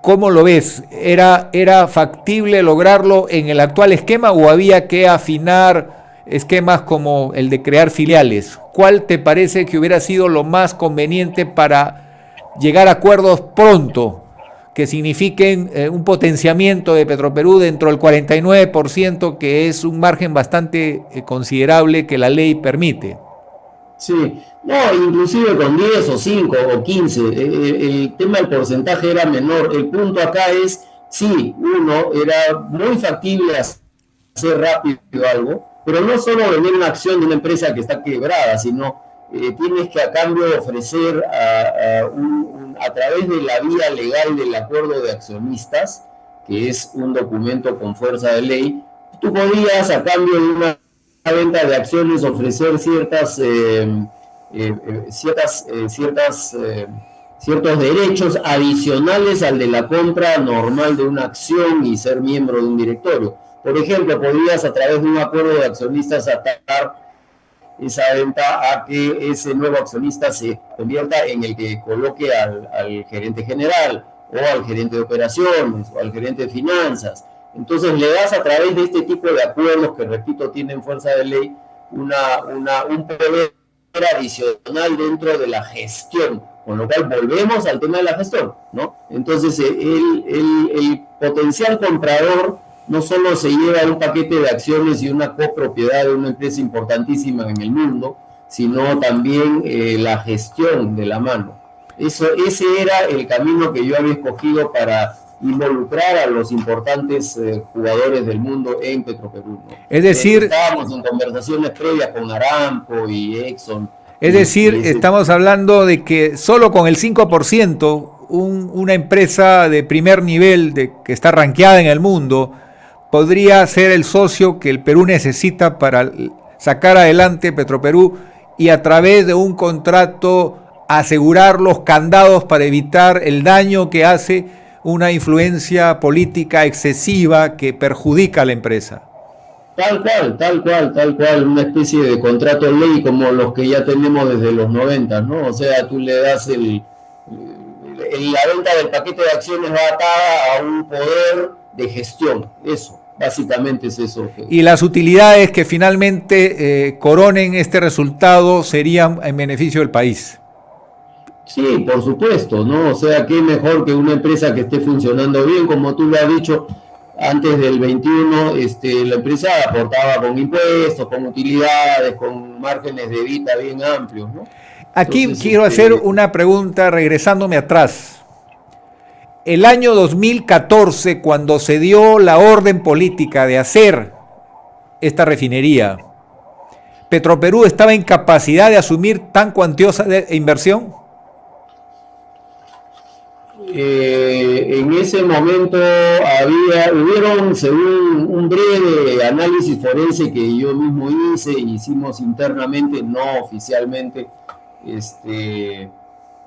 ¿Cómo lo ves? ¿Era factible lograrlo en el actual esquema o había que afinar esquemas como el de crear filiales? ¿Cuál te parece que hubiera sido lo más conveniente para llegar a acuerdos pronto que signifiquen un potenciamiento de Petroperú dentro del 49%, que es un margen bastante considerable que la ley permite? Sí, no, inclusive con 10 o 5 o 15, el tema del porcentaje era menor. El punto acá es, sí, uno, era muy factible hacer rápido algo, pero no solo vender una acción de una empresa que está quebrada, sino tienes que a cambio ofrecer a través de la vía legal del acuerdo de accionistas, que es un documento con fuerza de ley, tú podías a cambio de una venta de acciones ofrecer ciertos derechos adicionales al de la compra normal de una acción y ser miembro de un directorio. Por ejemplo, podías a través de un acuerdo de accionistas atar esa venta a que ese nuevo accionista se convierta en el que coloque al gerente general o al gerente de operaciones o al gerente de finanzas. Entonces le das a través de este tipo de acuerdos que, repito, tienen fuerza de ley, un poder adicional dentro de la gestión, con lo cual volvemos al tema de la gestión, ¿no? Entonces el potencial comprador no solo se lleva un paquete de acciones y una copropiedad de una empresa importantísima en el mundo, sino también la gestión de la mano. Ese era el camino que yo había escogido para involucrar a los importantes jugadores del mundo en Petroperú, ¿no? Es decir, estábamos en conversaciones previas con Aramco y Exxon. Es decir, estamos hablando de que solo con el 5%, una empresa de primer nivel que está rankeada en el mundo podría ser el socio que el Perú necesita para sacar adelante Petroperú y a través de un contrato asegurar los candados para evitar el daño que hace una influencia política excesiva que perjudica a la empresa. Tal cual, una especie de contrato ley como los que ya tenemos desde los 90, ¿no? O sea, tú le das la venta del paquete de acciones va atada a un poder de gestión, eso, básicamente es eso. Y las utilidades que finalmente coronen este resultado serían en beneficio del país. Sí, por supuesto, ¿no? O sea, qué mejor que una empresa que esté funcionando bien, como tú lo has dicho. Antes del 21, la empresa aportaba con impuestos, con utilidades, con márgenes de vida bien amplios, ¿no? Aquí entonces, quiero hacer una pregunta regresándome atrás. El año 2014, cuando se dio la orden política de hacer esta refinería, ¿Petroperú estaba en capacidad de asumir tan cuantiosa inversión? En ese momento hubieron, según un breve análisis forense que yo mismo hicimos internamente, no oficialmente,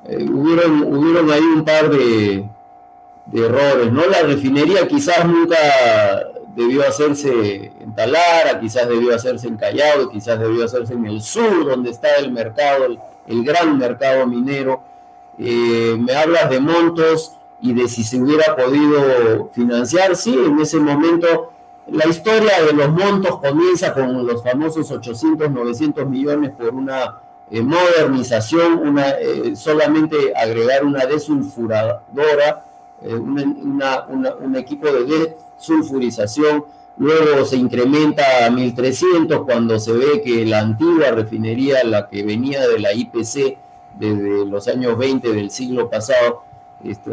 hubieron ahí un par de errores, ¿no? La refinería quizás nunca debió hacerse en Talara, quizás debió hacerse en Callao, quizás debió hacerse en el sur, donde está el mercado, el gran mercado minero. Me hablas de montos y de si se hubiera podido financiar. Sí, en ese momento la historia de los montos comienza con los famosos 800, 900 millones por una modernización, solamente agregar una desulfuradora, un equipo de desulfurización. Luego se incrementa a 1.300 cuando se ve que la antigua refinería, la que venía de la IPC, desde los años 20 del siglo pasado,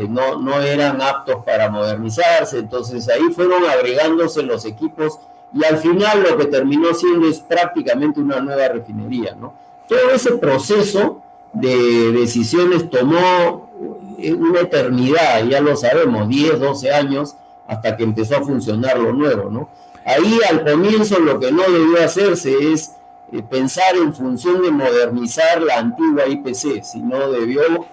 no eran aptos para modernizarse, entonces ahí fueron agregándose los equipos y al final lo que terminó siendo es prácticamente una nueva refinería, ¿no? Todo ese proceso de decisiones tomó una eternidad, ya lo sabemos, 10, 12 años, hasta que empezó a funcionar lo nuevo, ¿no? Ahí al comienzo lo que no debió hacerse es pensar en función de modernizar la antigua IPC, sino debió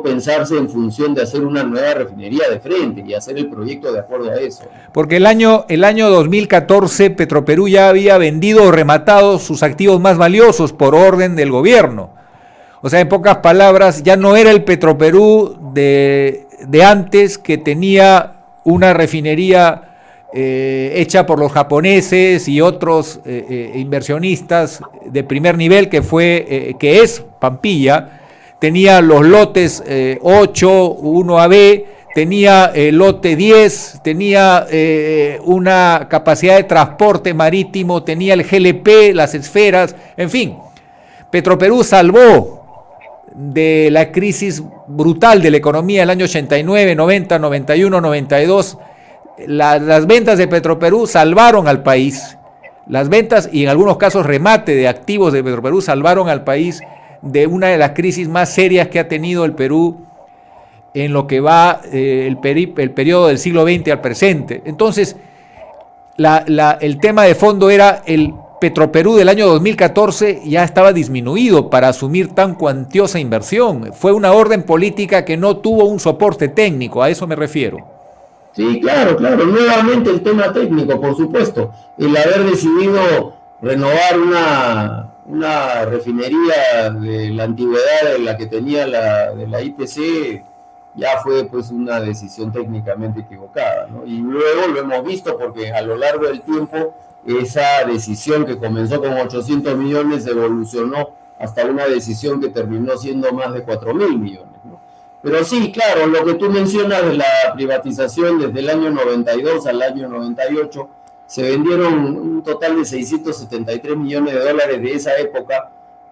pensarse en función de hacer una nueva refinería de frente y hacer el proyecto de acuerdo a eso. Porque el año 2014 Petroperú ya había vendido o rematado sus activos más valiosos por orden del gobierno. O sea, en pocas palabras, ya no era el Petroperú de antes, que tenía una refinería hecha por los japoneses y otros inversionistas de primer nivel, que es Pampilla. Tenía los lotes 8, 1AB, tenía el lote 10, tenía una capacidad de transporte marítimo, tenía el GLP, las esferas, en fin. Petroperú salvó de la crisis brutal de la economía del año 89, 90, 91, 92. Las ventas de Petroperú salvaron al país. Las ventas y en algunos casos remate de activos de Petroperú salvaron al país de una de las crisis más serias que ha tenido el Perú en lo que va el periodo del siglo XX al presente. Entonces, el tema de fondo era el Petroperú del año 2014 ya estaba disminuido para asumir tan cuantiosa inversión. Fue una orden política que no tuvo un soporte técnico, a eso me refiero. Sí, claro, nuevamente el tema técnico, por supuesto. El haber decidido renovar una refinería de la antigüedad de la que tenía de la IPC ya fue pues una decisión técnicamente equivocada, ¿no? Y luego lo hemos visto porque a lo largo del tiempo esa decisión que comenzó con 800 millones evolucionó hasta una decisión que terminó siendo más de 4.000 millones, ¿no? Pero sí, claro, lo que tú mencionas de la privatización desde el año 92 al año 98, se vendieron un total de 673 millones de dólares de esa época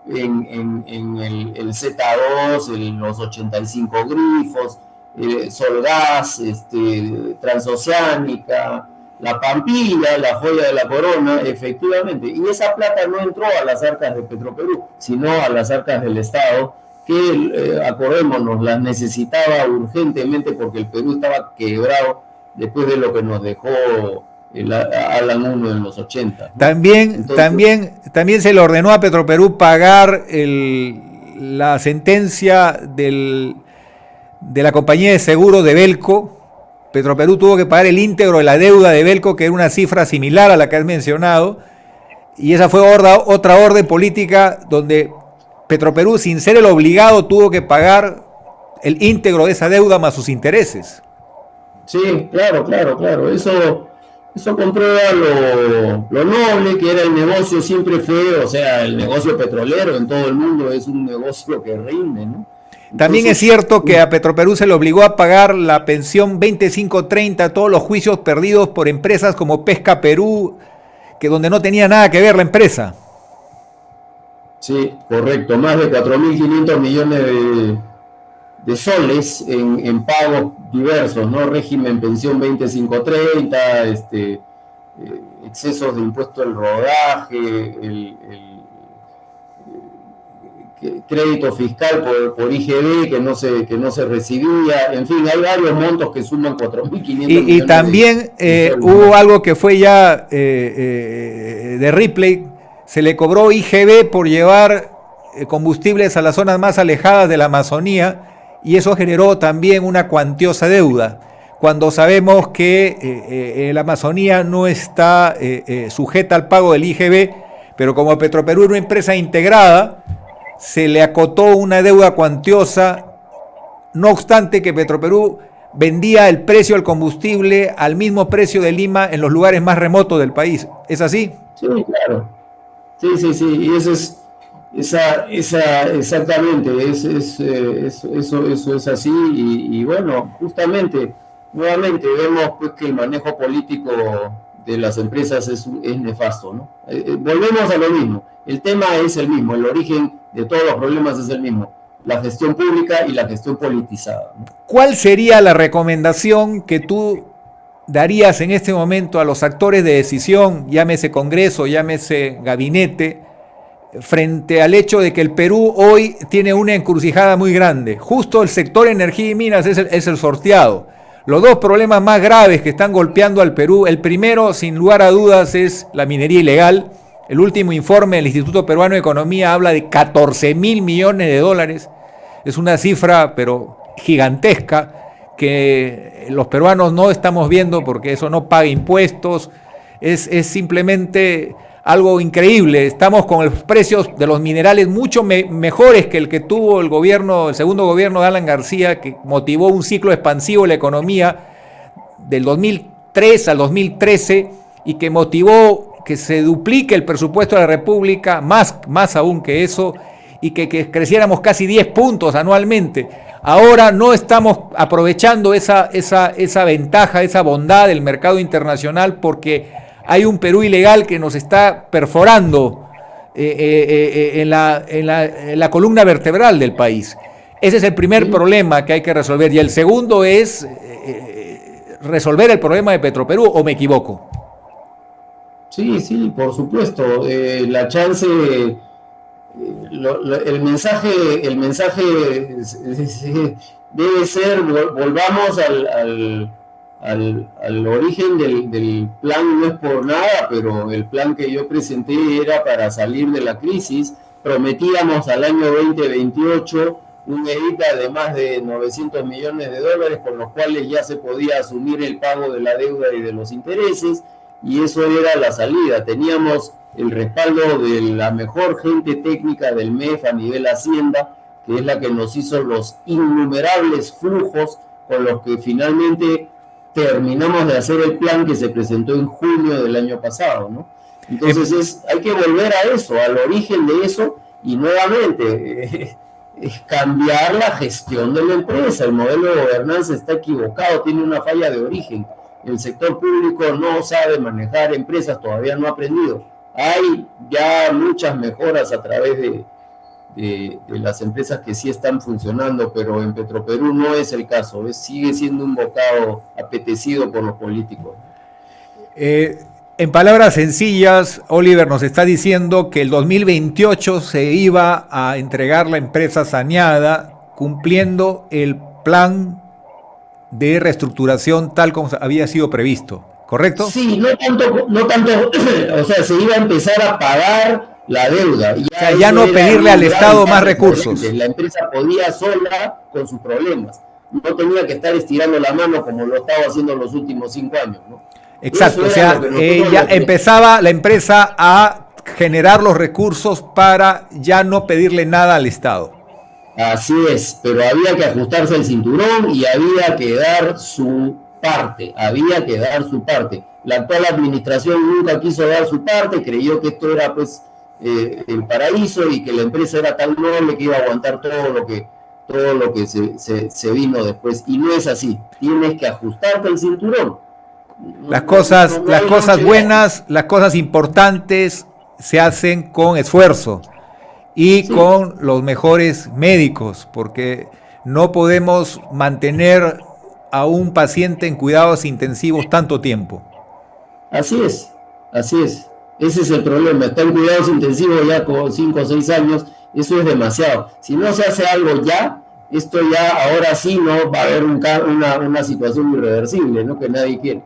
en el Z2, en los 85 grifos, Solgas, Transoceánica, la Pampilla, la joya de la corona, efectivamente. Y esa plata no entró a las arcas de Petroperú, sino a las arcas del Estado, que, acordémonos, las necesitaba urgentemente porque el Perú estaba quebrado después de lo que nos dejó el Alan 1 en los 80, ¿no? También se le ordenó a Petroperú pagar la sentencia de la compañía de seguros de Belco. Petroperú tuvo que pagar el íntegro de la deuda de Belco, que era una cifra similar a la que has mencionado, y esa fue otra orden política donde Petroperú, sin ser el obligado, tuvo que pagar el íntegro de esa deuda más sus intereses. Sí, claro. Eso comprueba lo noble que era el negocio, siempre fue, o sea, el negocio petrolero en todo el mundo es un negocio que rinde, ¿no? También es cierto que a Petroperú se le obligó a pagar la pensión 2530, todos los juicios perdidos por empresas como Pesca Perú, que donde no tenía nada que ver la empresa. Sí, correcto, más de 4.500 millones de soles en pagos diversos, ¿no? Régimen pensión 20530, excesos de impuesto al rodaje, el crédito fiscal por IGB que no se recibía, en fin, hay varios montos que suman 4.500 millones. Y también hubo algo que fue ya de Ripley, se le cobró IGB por llevar combustibles a las zonas más alejadas de la Amazonía, y eso generó también una cuantiosa deuda, cuando sabemos que la Amazonía no está sujeta al pago del IGB, pero como Petroperú era una empresa integrada, se le acotó una deuda cuantiosa, no obstante que Petroperú vendía el precio del combustible al mismo precio de Lima en los lugares más remotos del país. ¿Es así? Sí, claro. Sí, y eso es exactamente, eso es así, y bueno, justamente, nuevamente vemos pues que el manejo político de las empresas es nefasto, ¿no? Volvemos a lo mismo, el tema es el mismo, el origen de todos los problemas es el mismo, la gestión pública y la gestión politizada, ¿no? ¿Cuál sería la recomendación que tú darías en este momento a los actores de decisión, llámese Congreso, llámese gabinete, frente al hecho de que el Perú hoy tiene una encrucijada muy grande? Justo el sector energía y minas es el sorteado. Los dos problemas más graves que están golpeando al Perú, el primero, sin lugar a dudas, es la minería ilegal. El último informe del Instituto Peruano de Economía habla de 14.000 millones de dólares. Es una cifra, pero gigantesca, que los peruanos no estamos viendo porque eso no paga impuestos. Es simplemente algo increíble. Estamos con los precios de los minerales mucho mejores que el que tuvo el segundo gobierno de Alan García, que motivó un ciclo expansivo de la economía del 2003 al 2013 y que motivó que se duplique el presupuesto de la República, más aún que eso, y que creciéramos casi 10 puntos anualmente. Ahora no estamos aprovechando esa ventaja, esa bondad del mercado internacional, porque hay un Perú ilegal que nos está perforando en la columna vertebral del país. Ese es el primer problema que hay que resolver. Y el segundo es resolver el problema de Petroperú, ¿o me equivoco? Sí, por supuesto. La chance, el mensaje debe ser, volvamos al origen del plan. No es por nada, pero el plan que yo presenté era para salir de la crisis. Prometíamos al año 2028 un EBITDA de más de 900 millones de dólares, con los cuales ya se podía asumir el pago de la deuda y de los intereses, y eso era la salida. Teníamos el respaldo de la mejor gente técnica del MEF a nivel Hacienda, que es la que nos hizo los innumerables flujos con los que finalmente terminamos de hacer el plan que se presentó en junio del año pasado, ¿no? Entonces hay que volver a eso, al origen de eso, y nuevamente cambiar la gestión de la empresa. El modelo de gobernanza está equivocado, tiene una falla de origen. El sector público no sabe manejar empresas, todavía no ha aprendido. Hay ya muchas mejoras a través de las empresas que sí están funcionando, pero en Petroperú no es el caso. Sigue siendo un bocado apetecido por los políticos. En palabras sencillas, Oliver nos está diciendo que el 2028 se iba a entregar la empresa saneada, cumpliendo el plan de reestructuración tal como había sido previsto, ¿correcto? Sí, no tanto, o sea, se iba a empezar a pagar la deuda. Ya no pedirle al Estado más recursos. La empresa podía sola con sus problemas. No tenía que estar estirando la mano como lo estaba haciendo en los últimos 5 años, ¿no? Exacto, o sea, ya empezaba la empresa a generar los recursos para ya no pedirle nada al Estado. Así es, pero había que ajustarse el cinturón y había que dar su parte, La actual administración nunca quiso dar su parte, creyó que esto era pues el paraíso y que la empresa era tan noble que iba a aguantar todo lo que se vino después, y no es así. Tienes que ajustarte el cinturón. Las cosas buenas, las cosas importantes se hacen con esfuerzo y con los mejores médicos, porque no podemos mantener a un paciente en cuidados intensivos tanto tiempo. Así es. Ese es el problema. Está en cuidados intensivos ya con 5 o 6 años. Eso es demasiado. Si no se hace algo ya, esto ya ahora sí no va a haber una situación irreversible, ¿no? Que nadie quiere.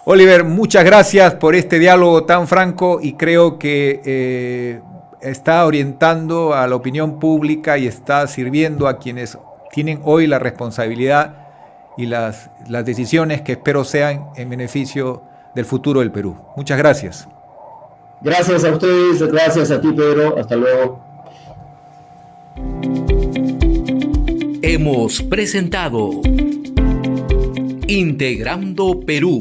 Oliver, muchas gracias por este diálogo tan franco, y creo que está orientando a la opinión pública y está sirviendo a quienes tienen hoy la responsabilidad y las decisiones que espero sean en beneficio del futuro del Perú. Muchas gracias. Gracias a ustedes, gracias a ti, Pedro. Hasta luego. Hemos presentado Integrando Perú.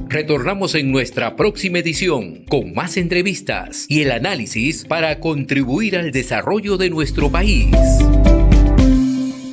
Retornamos en nuestra próxima edición con más entrevistas y el análisis para contribuir al desarrollo de nuestro país.